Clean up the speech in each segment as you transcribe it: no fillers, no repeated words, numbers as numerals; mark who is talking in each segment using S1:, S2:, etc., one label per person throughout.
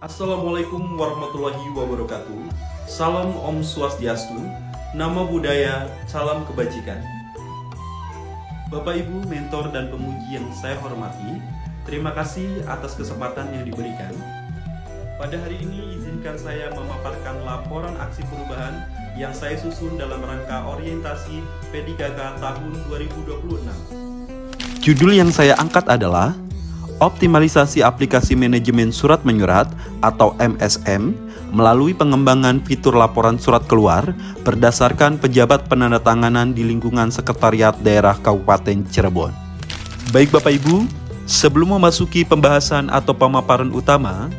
S1: Assalamualaikum warahmatullahi wabarakatuh. Salam Om Swastiastu. Nama budaya, salam kebajikan. Bapak Ibu, mentor dan pemuji yang saya hormati, terima kasih atas kesempatan yang diberikan. Pada hari ini izinkan saya memaparkan laporan aksi perubahan yang saya susun dalam rangka orientasi P3K tahun 2026. Judul yang saya angkat adalah Optimalisasi Aplikasi Manajemen Surat Menyurat atau MSM melalui pengembangan fitur laporan surat keluar berdasarkan pejabat penandatanganan di lingkungan Sekretariat Daerah Kabupaten Cirebon. Baik Bapak Ibu, sebelum memasuki pembahasan atau pemaparan utama,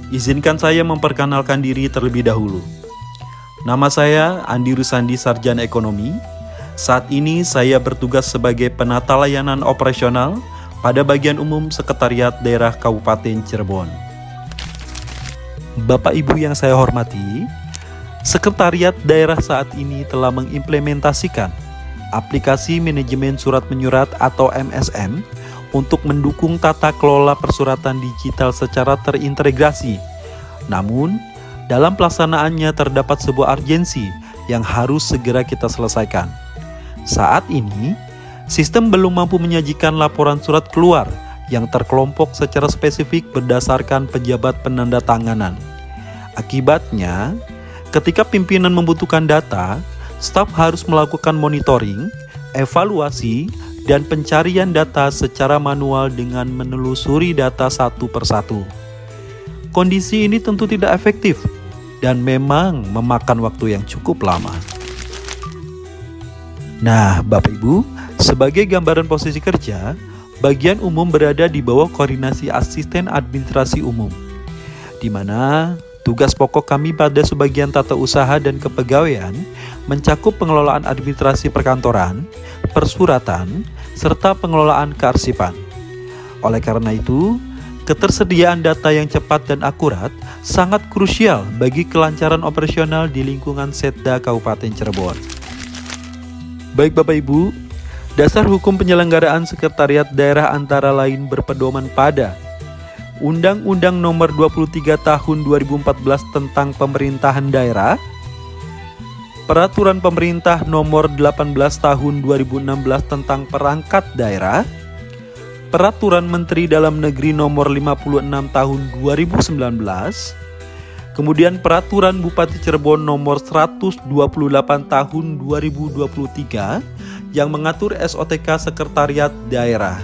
S1: izinkan saya memperkenalkan diri terlebih dahulu. Nama saya Andi Rusandi, Sarjana Ekonomi. Saat ini saya bertugas sebagai penata layanan operasional pada bagian umum Sekretariat Daerah Kabupaten Cirebon. Bapak Ibu yang saya hormati, Sekretariat Daerah saat ini telah mengimplementasikan aplikasi manajemen surat menyurat atau MSM untuk mendukung tata kelola persuratan digital secara terintegrasi. Namun, dalam pelaksanaannya terdapat sebuah urgensi yang harus segera kita selesaikan. Saat ini, sistem belum mampu menyajikan laporan surat keluar yang terkelompok secara spesifik berdasarkan pejabat penandatanganan. Akibatnya, ketika pimpinan membutuhkan data, staf harus melakukan monitoring, evaluasi, dan pencarian data secara manual dengan menelusuri data satu persatu. Kondisi ini tentu tidak efektif dan memang memakan waktu yang cukup lama. Nah, Bapak Ibu, sebagai gambaran posisi kerja, bagian umum berada di bawah koordinasi asisten administrasi umum, di mana tugas pokok kami pada sebagian tata usaha dan kepegawaian mencakup pengelolaan administrasi perkantoran, persuratan, serta pengelolaan kearsipan. Oleh karena itu, ketersediaan data yang cepat dan akurat sangat krusial bagi kelancaran operasional di lingkungan Setda Kabupaten Cirebon. Baik Bapak Ibu, dasar hukum penyelenggaraan Sekretariat Daerah antara lain berpedoman pada Undang-Undang Nomor 23 Tahun 2014 tentang Pemerintahan Daerah, Peraturan Pemerintah Nomor 18 Tahun 2016 tentang Perangkat Daerah, Peraturan Menteri Dalam Negeri Nomor 56 Tahun 2019, kemudian Peraturan Bupati Cirebon Nomor 128 Tahun 2023 yang mengatur SOTK Sekretariat Daerah.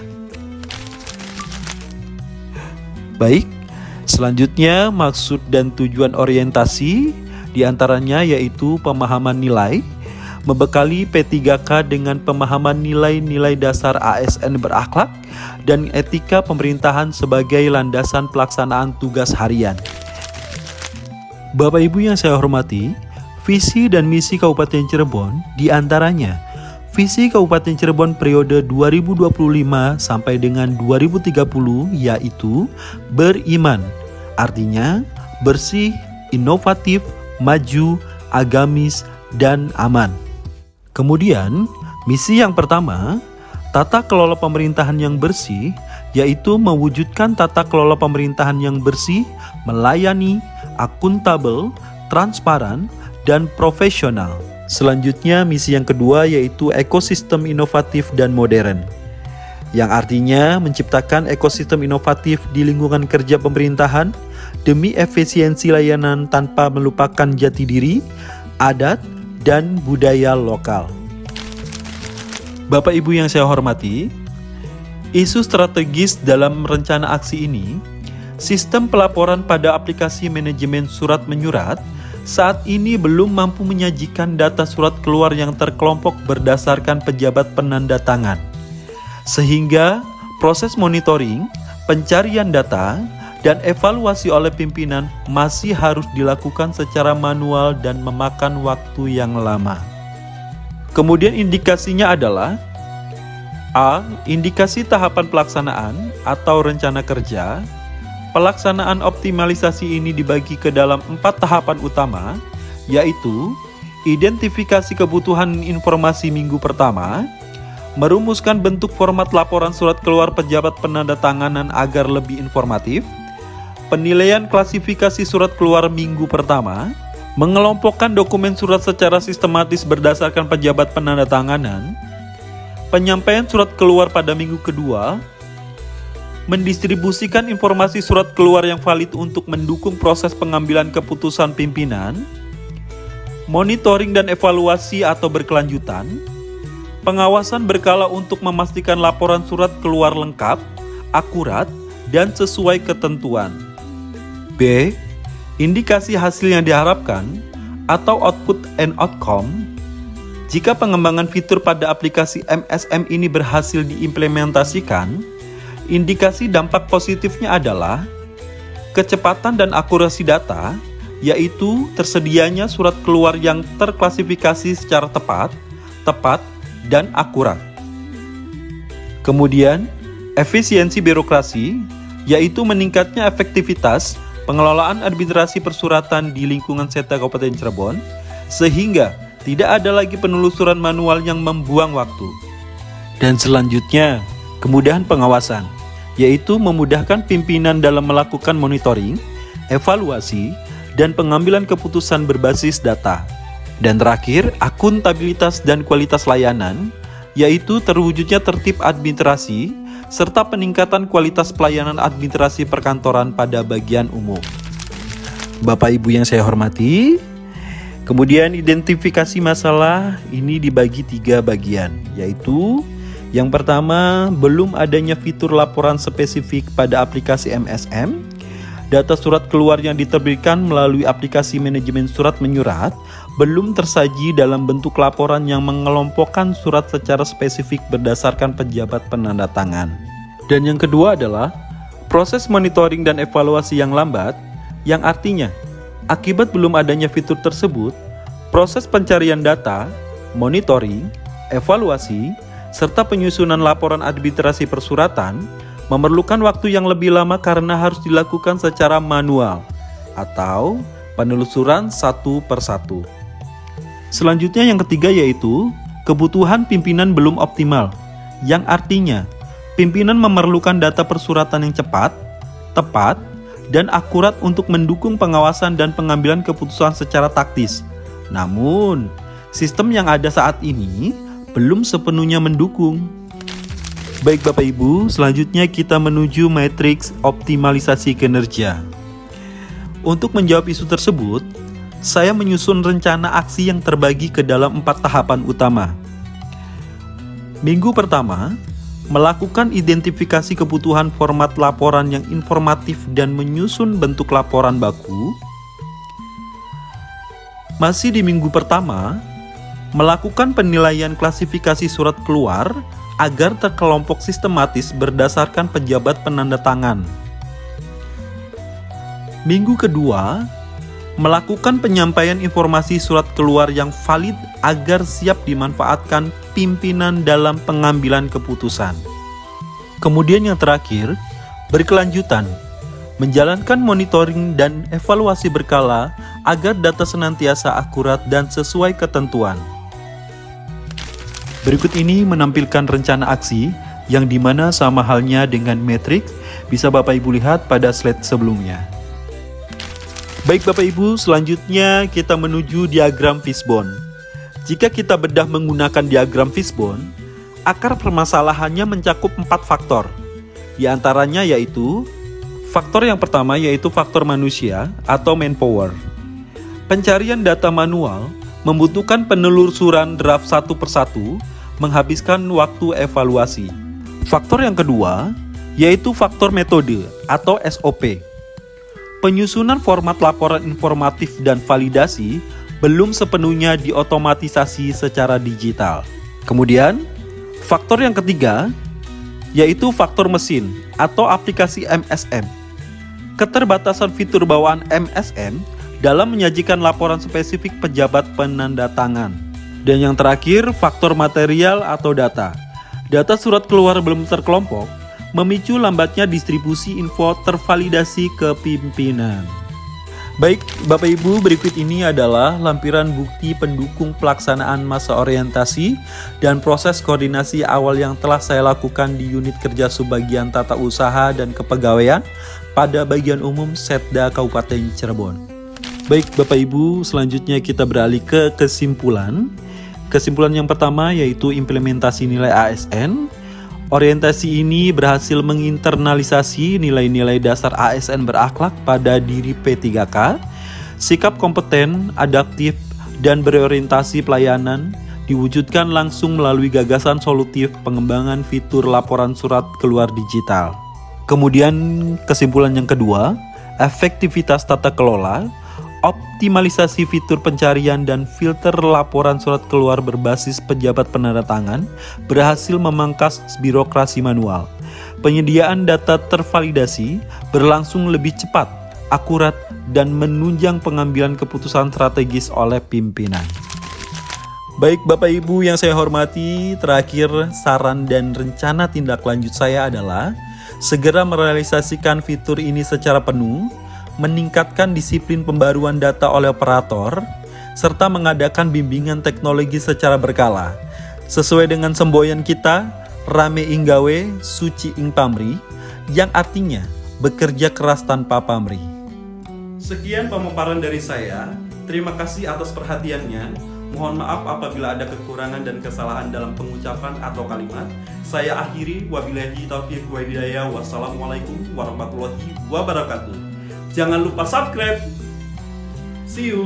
S1: Baik, selanjutnya maksud dan tujuan orientasi diantaranya yaitu pemahaman nilai, membekali P3K dengan pemahaman nilai-nilai dasar ASN berakhlak dan etika pemerintahan sebagai landasan pelaksanaan tugas harian. Bapak Ibu yang saya hormati, visi dan misi Kabupaten Cirebon diantaranya visi Kabupaten Cirebon periode 2025 sampai dengan 2030 yaitu beriman, artinya bersih, inovatif, maju, agamis, dan aman. Kemudian, misi yang pertama, tata kelola pemerintahan yang bersih, yaitu mewujudkan tata kelola pemerintahan yang bersih, melayani, akuntabel, transparan, dan profesional. Selanjutnya, misi yang kedua yaitu ekosistem inovatif dan modern, yang artinya menciptakan ekosistem inovatif di lingkungan kerja pemerintahan demi efisiensi layanan tanpa melupakan jati diri, adat, dan budaya lokal. Bapak Ibu yang saya hormati, isu strategis dalam rencana aksi ini, sistem pelaporan pada aplikasi manajemen surat menyurat saat ini belum mampu menyajikan data surat keluar yang terkelompok berdasarkan pejabat penanda tangan. Sehingga proses monitoring, pencarian data, dan evaluasi oleh pimpinan masih harus dilakukan secara manual dan memakan waktu yang lama. Kemudian indikasinya adalah A. Indikasi tahapan pelaksanaan atau rencana kerja. Pelaksanaan optimalisasi ini dibagi ke dalam 4 tahapan utama, yaitu identifikasi kebutuhan informasi minggu pertama, merumuskan bentuk format laporan surat keluar pejabat penandatanganan agar lebih informatif, penilaian klasifikasi surat keluar minggu pertama, mengelompokkan dokumen surat secara sistematis berdasarkan pejabat penandatanganan, penyampaian surat keluar pada minggu kedua, mendistribusikan informasi surat keluar yang valid untuk mendukung proses pengambilan keputusan pimpinan, monitoring dan evaluasi atau berkelanjutan, pengawasan berkala untuk memastikan laporan surat keluar lengkap, akurat, dan sesuai ketentuan. B. Indikasi hasil yang diharapkan atau output and outcome. Jika pengembangan fitur pada aplikasi MSM ini berhasil diimplementasikan, indikasi dampak positifnya adalah kecepatan dan akurasi data, yaitu tersedianya surat keluar yang terklasifikasi secara tepat, dan akurat. Kemudian, efisiensi birokrasi, yaitu meningkatnya efektivitas pengelolaan administrasi persuratan di lingkungan Seta Kabupaten Cirebon, sehingga tidak ada lagi penelusuran manual yang membuang waktu. Dan selanjutnya, kemudahan pengawasan, yaitu memudahkan pimpinan dalam melakukan monitoring, evaluasi, dan pengambilan keputusan berbasis data. Dan terakhir, akuntabilitas dan kualitas layanan, yaitu terwujudnya tertib administrasi, serta peningkatan kualitas pelayanan administrasi perkantoran pada bagian umum. Bapak Ibu yang saya hormati, kemudian identifikasi masalah ini dibagi 3 bagian, yaitu yang pertama, belum adanya fitur laporan spesifik pada aplikasi MSM. Data surat keluar yang diterbitkan melalui aplikasi manajemen surat menyurat belum tersaji dalam bentuk laporan yang mengelompokkan surat secara spesifik berdasarkan pejabat penandatangan. Dan yang kedua adalah proses monitoring dan evaluasi yang lambat, yang artinya akibat belum adanya fitur tersebut, proses pencarian data, monitoring, evaluasi, serta penyusunan laporan administrasi persuratan memerlukan waktu yang lebih lama karena harus dilakukan secara manual atau penelusuran satu persatu. Selanjutnya yang ketiga yaitu kebutuhan pimpinan belum optimal, yang artinya pimpinan memerlukan data persuratan yang cepat, tepat, dan akurat untuk mendukung pengawasan dan pengambilan keputusan secara taktis. Namun, sistem yang ada saat ini belum sepenuhnya mendukung. Baik Bapak Ibu, selanjutnya kita menuju matriks optimalisasi kinerja. Untuk menjawab isu tersebut, saya menyusun rencana aksi yang terbagi ke dalam 4 tahapan utama. Minggu pertama, melakukan identifikasi kebutuhan format laporan yang informatif dan menyusun bentuk laporan baku. Masih di minggu pertama, melakukan penilaian klasifikasi surat keluar agar terkelompok sistematis berdasarkan pejabat penandatangan. Minggu kedua, melakukan penyampaian informasi surat keluar yang valid agar siap dimanfaatkan pimpinan dalam pengambilan keputusan. Kemudian yang terakhir, berkelanjutan, menjalankan monitoring dan evaluasi berkala agar data senantiasa akurat dan sesuai ketentuan. Berikut ini menampilkan rencana aksi yang dimana sama halnya dengan matriks bisa Bapak Ibu lihat pada slide sebelumnya. Baik Bapak Ibu, selanjutnya kita menuju diagram fishbone. Jika kita bedah menggunakan diagram fishbone, akar permasalahannya mencakup 4 faktor. Di antaranya yaitu, faktor yang pertama yaitu faktor manusia atau manpower. Pencarian data manual membutuhkan penelusuran draft satu persatu, menghabiskan waktu evaluasi. Faktor yang kedua yaitu faktor metode atau SOP. Penyusunan format laporan informatif dan validasi belum sepenuhnya diotomatisasi secara digital. Kemudian, faktor yang ketiga yaitu faktor mesin atau aplikasi MSM. Keterbatasan fitur bawaan MSM dalam menyajikan laporan spesifik pejabat penandatangan. Dan yang terakhir, faktor material atau data. Data surat keluar belum terkelompok, memicu lambatnya distribusi info tervalidasi ke pimpinan. Baik, Bapak Ibu, berikut ini adalah lampiran bukti pendukung pelaksanaan masa orientasi dan proses koordinasi awal yang telah saya lakukan di unit kerja Subbagian Tata Usaha dan Kepegawaian pada bagian umum Setda Kabupaten Cirebon. Baik, Bapak Ibu, selanjutnya kita beralih ke kesimpulan. Kesimpulan yang pertama yaitu implementasi nilai ASN. Orientasi ini berhasil menginternalisasi nilai-nilai dasar ASN berakhlak pada diri P3K, sikap kompeten, adaptif, dan berorientasi pelayanan diwujudkan langsung melalui gagasan solutif pengembangan fitur laporan surat keluar digital. Kemudian kesimpulan yang kedua, efektivitas tata kelola, optimalisasi fitur pencarian dan filter laporan surat keluar berbasis pejabat penandatangan berhasil memangkas birokrasi manual. Penyediaan data tervalidasi berlangsung lebih cepat, akurat, dan menunjang pengambilan keputusan strategis oleh pimpinan. Baik Bapak Ibu yang saya hormati, terakhir saran dan rencana tindak lanjut saya adalah segera merealisasikan fitur ini secara penuh, meningkatkan disiplin pembaruan data oleh operator, serta mengadakan bimbingan teknologi secara berkala. Sesuai dengan semboyan kita, rame ing gawe, suci ing pamri, yang artinya bekerja keras tanpa pamri. Sekian pemaparan dari saya, terima kasih atas perhatiannya. Mohon maaf apabila ada kekurangan dan kesalahan dalam pengucapan atau kalimat. Saya akhiri, wabillahi taufiq wa hidayah, wassalamualaikum warahmatullahi wabarakatuh. Jangan lupa subscribe. See you.